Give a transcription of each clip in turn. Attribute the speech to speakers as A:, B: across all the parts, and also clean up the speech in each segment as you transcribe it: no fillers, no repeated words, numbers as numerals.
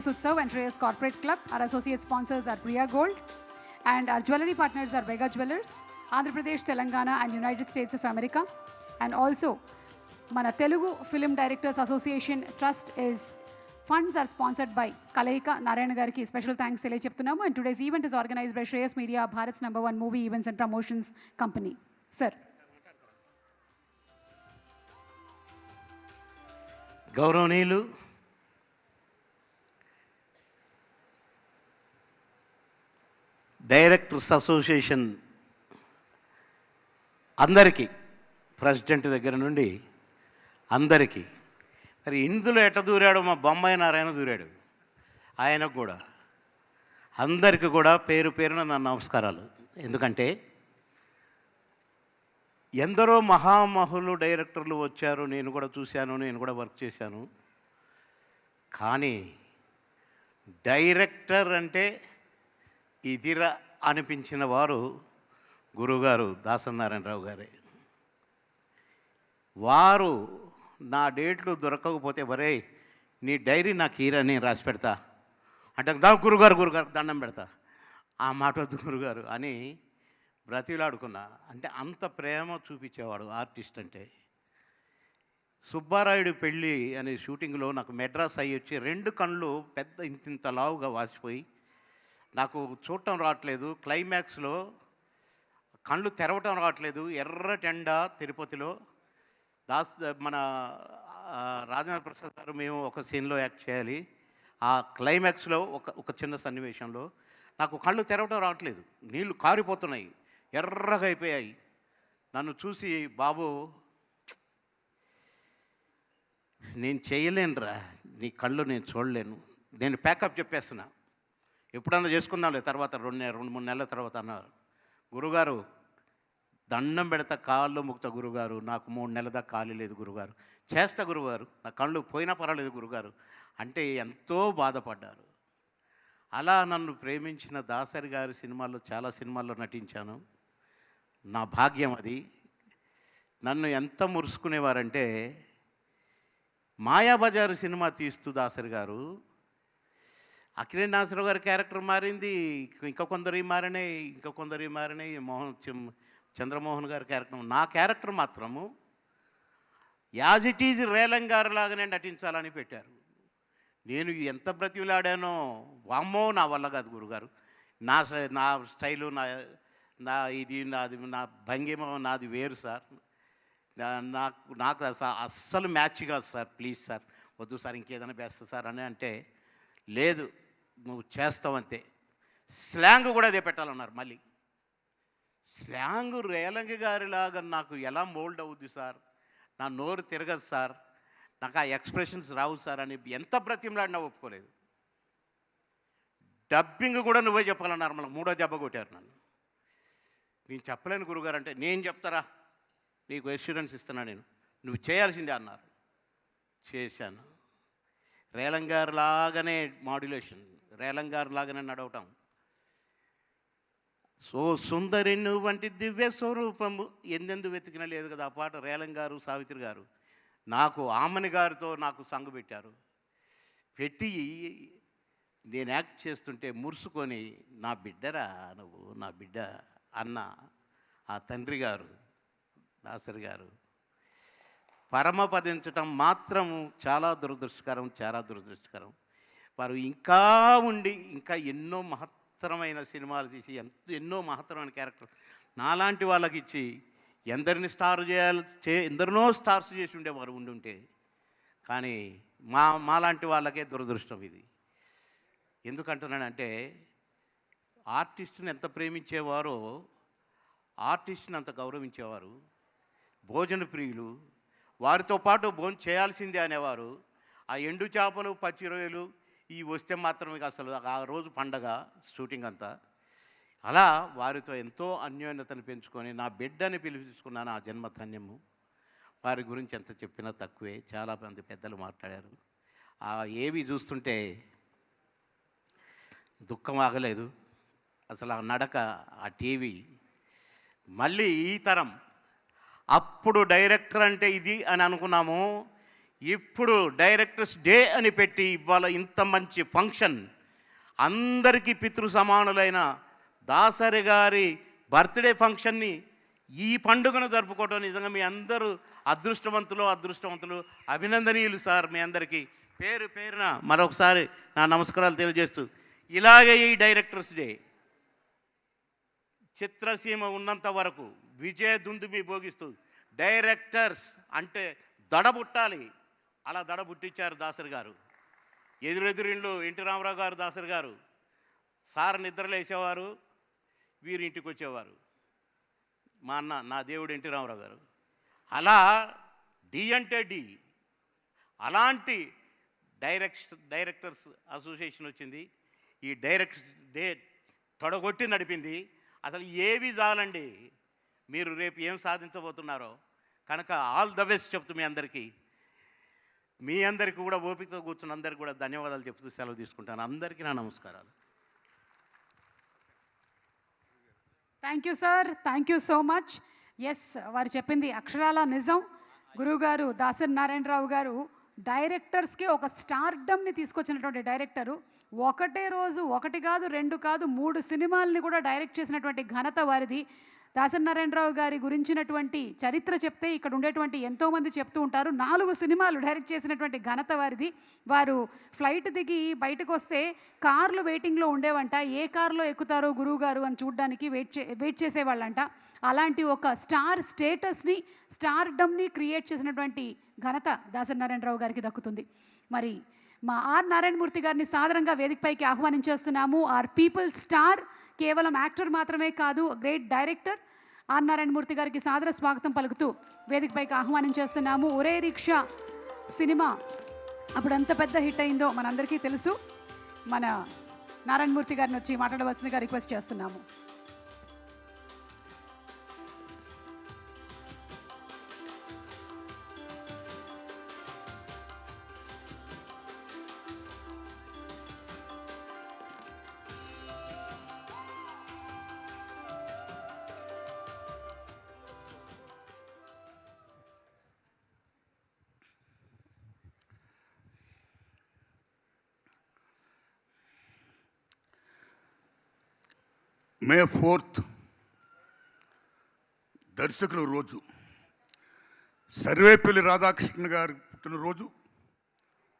A: Utsav and Shreyas Corporate Club. Our associate sponsors are Priya Gold, and our jewelry partners are Vega Jewelers, Andhra Pradesh, Telangana, and United States of America. And also, Mana Telugu Film Directors Association Trust is funds are sponsored by Kalaika Narayana Gariki. Special thanks తెలియచెప్తున్నాము. And today's event is organized by Shreyas Media, Bharat's #1 movie events and promotions company. Sir.
B: గౌరవనీయులు directors association అందరికీ, president దగ్గర నుండి అందరికీ, మరి ఇందులో ఎట్ట దూరాడు మా బొమ్మాయి నారాయణ దూరాడు, ఆయనకు కూడా అందరికీ కూడా పేరు పేరున నా నమస్కారాలు. ఎందుకంటే ఎందరో మహామహులు డైరెక్టర్లు వచ్చారు, నేను కూడా చూశాను, నేను కూడా వర్క్ చేశాను. కానీ డైరెక్టర్ అంటే ఇదిరా అనిపించిన వారు గురువుగారు దాసనారాయణరావు గారే. వారు నా డేట్లు దొరకకపోతే వరే నీ డైరీ నాకు ఈరా, నేను రాసి పెడతా అంటే గురుగారు దండం పెడతా, ఆ మాట వద్దు గురుగారు అని బ్రతిలాడుకున్నా. అంటే అంత ప్రేమ చూపించేవాడు ఆర్టిస్ట్ అంటే. సుబ్బారాయుడు పెళ్ళి అనే షూటింగ్లో నాకు మెడ్రాస్ అయ్యి వచ్చి 2 కళ్ళు పెద్ద ఇంత లావుగా వాసిపోయి నాకు చూడటం రావట్లేదు. క్లైమాక్స్లో కళ్ళు తెరవటం రావట్లేదు. ఎర్రటెండ తిరుపతిలో మన రాజేంద్ర ప్రసాద్ గారు మేము ఒక సీన్లో యాక్ట్ చేయాలి. ఆ క్లైమాక్స్లో ఒక చిన్న సన్నివేశంలో నాకు కళ్ళు తెరవటం రావట్లేదు, నీళ్లు కారిపోతున్నాయి, ఎర్రగా అయిపోయాయి. నన్ను చూసి బాబు నేను చేయలేనురా, నీ కళ్ళు నేను చూడలేను, నేను ప్యాకప్ చెప్పేస్తున్నా, ఎప్పుడన్నా చేసుకుందాంలే తర్వాత 2-3 నెలల తర్వాత అన్నారు. గురుగారు దండం పెడతా, కాళ్ళు ముక్త గురుగారు, నాకు 3 నెలల దాకా ఖాళీ లేదు గురుగారు, చేస్తా గురుగారు, నా కళ్ళు పోయినా పర్వాలేదు గురుగారు అంటే ఎంతో బాధపడ్డారు. అలా నన్ను ప్రేమించిన దాసరి గారి సినిమాల్లో చాలా సినిమాల్లో నటించాను. నా భాగ్యం అది. నన్ను ఎంత మురుసుకునేవారంటే మాయాబజారు సినిమా తీస్తూ దాసరి గారు, అక్కినేని నాగేశ్వరరావు గారి క్యారెక్టర్ మారింది, ఇంకా కొందరు మారినాయి, చంద్రమోహన్ గారి క్యారెక్టర్, నా క్యారెక్టర్ మాత్రము యాజ్ ఇట్ ఈజ్ రేలంగారు లాగానే నటించాలని పెట్టారు. నేను ఎంత బ్రతిలాడానో, వామ్మో నా వల్ల కాదు గురుగారు, నా స్టైలు, నాది నా భంగిమ నాది వేరు సార్, నాకు అస్సలు మ్యాచ్ కాదు సార్, ప్లీజ్ సార్ వద్దు సార్, ఇంకేదైనా బెస్ట్ సార్ అని అంటే, లేదు నువ్వు చేస్తావంతే, స్లాంగ్ కూడా అదే పెట్టాలన్నారు. మళ్ళీ స్లాంగ్ రేలంగి గారిలాగా నాకు ఎలా మోల్డ్ అవుద్ది సార్, నా నోరు తిరగదు సార్, నాకు ఆ ఎక్స్ప్రెషన్స్ రావు సార్ అని ఎంత బ్రతిమలాడినా ఒప్పుకోలేదు. డబ్బింగ్ కూడా నువ్వే చెప్పాలన్నారు. మళ్ళీ 3వ దెబ్బ కొట్టారు నన్ను. నేను చెప్పలేను గురుగారు అంటే, నేను చెప్తారా, నీకు ఎష్యూరెన్స్ ఇస్తున్నా, నువ్వు చేయాల్సిందే అన్నారు. చేశాను. రేలంగారు లాగానే మాడ్యులేషన్, రేలంగారు లాగానే నడవటం. సో సుందరి వంటి దివ్య స్వరూపము ఎందెందు వెతికినా లేదు కదా, ఆ పాట రేలంగారు సావిత్రి గారు నాకు ఆమని గారితో నాకు సంగు పెట్టారు. పెట్టి నేను యాక్ట్ చేస్తుంటే మురుసుకొని, నా బిడ్డరా నువ్వు, నా బిడ్డ అన్న ఆ తండ్రి గారు దాసరి గారు పరమపదించటం మాత్రం చాలా దురదృష్టకరం. వారు ఇంకా ఉండి ఇంకా ఎన్నో మహత్తరమైన సినిమాలు తీసి ఎన్నో మహత్తరమైన క్యారెక్టర్ నాలాంటి వాళ్ళకి ఇచ్చి ఎందరినో స్టార్స్ చేసి ఉండేవారు ఉండుంటే. కానీ మాలాంటి వాళ్ళకే దురదృష్టం ఇది. ఎందుకంటున్నానంటే ఆర్టిస్టుని ఎంత ప్రేమించేవారో ఆర్టిస్ట్ని అంత గౌరవించేవారు. భోజన ప్రియులు, వారితో పాటు భోజనం చేయాల్సిందే అనేవారు. ఆ ఎండు చేపలు, పచ్చి రొయ్యలు ఇవి వస్తే మాత్రం అసలు ఆ రోజు పండగ షూటింగ్ అంతా. అలా వారితో ఎంతో అన్యోన్యతను పెంచుకొని నా బిడ్డని పిలిపించుకున్నాను. ఆ జన్మధన్యము. వారి గురించి ఎంత చెప్పినా తక్కువే, చాలామంది పెద్దలు మాట్లాడారు. ఏవి చూస్తుంటే దుఃఖం ఆగలేదు అసలు. ఆ నడక, ఆ టీవీ, మళ్ళీ ఈ తరం అప్పుడు డైరెక్టర్ అంటే ఇది అని అనుకున్నాము. ఇప్పుడు డైరెక్టర్స్ డే అని పెట్టి ఇవాళ ఇంత మంచి ఫంక్షన్, అందరికీ పితృ సమానులైన దాసరి గారి బర్త్డే ఫంక్షన్ని ఈ పండుగను జరుపుకోవడం నిజంగా మీ అందరూ అదృష్టవంతులు, అభినందనీయులు సార్. మీ అందరికీ పేరు పేరున మరొకసారి నా నమస్కారాలు తెలియజేస్తూ, ఇలాగే ఈ డైరెక్టర్స్ డే చిత్రసీమ ఉన్నంత వరకు విజయ దుందుమి భోగిస్తూ డైరెక్టర్స్ అంటే దడబుట్టాలి, అలా దడబుట్టించారు దాసరి గారు. ఎదురెదురింట్లో ఎన్టీ రామారావు గారు, దాసరి గారు సార్ నిద్రలేసేవారు, వీరి ఇంటికి వచ్చేవారు. మా అన్న, నా దేవుడు ఎన్టీ రామారావు గారు. అలా డి అంటే డి, అలాంటి డైరెక్టర్స్ అసోసియేషన్ వచ్చింది. ఈ డైరెక్టర్స్ డే తొడగొట్టి నడిపింది. అసలు ఏవి చాలండి, మీరు రేపు ఏం సాధించబోతున్నారో. కనుక ఆల్ ద బెస్ట్ చెప్తూ మీ అందరికీ కూడా ఓపికతో కూర్చున్న అందరికీ కూడా ధన్యవాదాలు చెప్తూ సెలవు తీసుకుంటాను. అందరికీ నా నమస్కారాలు.
A: Thank you sir, thank you so much. Yes, వారు చెప్పింది అక్షరాల నిజం. గురువుగారు దాసరి నారాయణరావు గారు డైరెక్టర్స్కి ఒక స్టార్డమ్ని తీసుకొచ్చినటువంటి డైరెక్టరు. ఒకటే రోజు, ఒకటి కాదు, రెండు కాదు, 3 సినిమాలని కూడా డైరెక్ట్ చేసినటువంటి ఘనత వారిది. దాసరి నారాయణరావు గారి గురించినటువంటి చరిత్ర చెప్తే ఇక్కడ ఉండేటువంటి ఎంతోమంది చెప్తూ ఉంటారు. 4 సినిమాలు డైరెక్ట్ చేసినటువంటి ఘనత వారిది. వారు ఫ్లైట్ దిగి బయటకు వస్తే కార్లు వెయిటింగ్లో ఉండేవంట. ఏ కారులో ఎక్కుతారో గురువుగారు అని చూడడానికి వెయిట్ చేసేవాళ్ళంట. అలాంటి ఒక స్టార్ స్టేటస్ని, స్టార్డమ్ని క్రియేట్ చేసినటువంటి ఘనత దాసరి నారాయణరావు గారికి దక్కుతుంది. మరి మా ఆర్ నారాయణమూర్తి గారిని సాదరంగా వేదికపైకి ఆహ్వానించేస్తున్నాము. ఆర్ పీపుల్ స్టార్, కేవలం యాక్టర్ మాత్రమే కాదు, గ్రేట్ డైరెక్టర్ ఆర్ నారాయణమూర్తి గారికి సాదర స్వాగతం పలుకుతూ వేదికపైకి ఆహ్వానించేస్తున్నాము. ఒరే రిక్షా సినిమా అప్పుడు ఎంత పెద్ద హిట్ అయిందో మనందరికీ తెలుసు. మన నారాయణమూర్తి గారిని వచ్చి మాట్లాడవలసిందిగా రిక్వెస్ట్ చేస్తున్నాము.
C: మే 4th దర్శకుల రోజు, సర్వేపల్లి రాధాకృష్ణ గారి పుట్టినరోజు,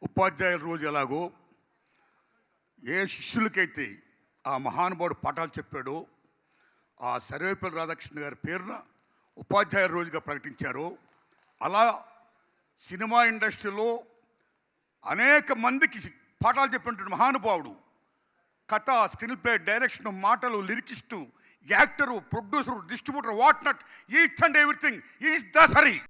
C: ఉపాధ్యాయుల రోజు. ఎలాగో ఏ శిష్యులకైతే ఆ మహానుభావుడు పాఠాలు చెప్పాడో ఆ సర్వేపల్లి రాధాకృష్ణ గారి పేరున ఉపాధ్యాయుల రోజుగా ప్రకటించారో, అలా సినిమా ఇండస్ట్రీలో అనేక మందికి పాఠాలు చెప్పినటువంటి మహానుభావుడు. కథ, స్క్రీన్ ప్లే, డైరెక్షన్, మాటలు, lyricist, actor, producer, distributor, what not, each and everything is Dasari.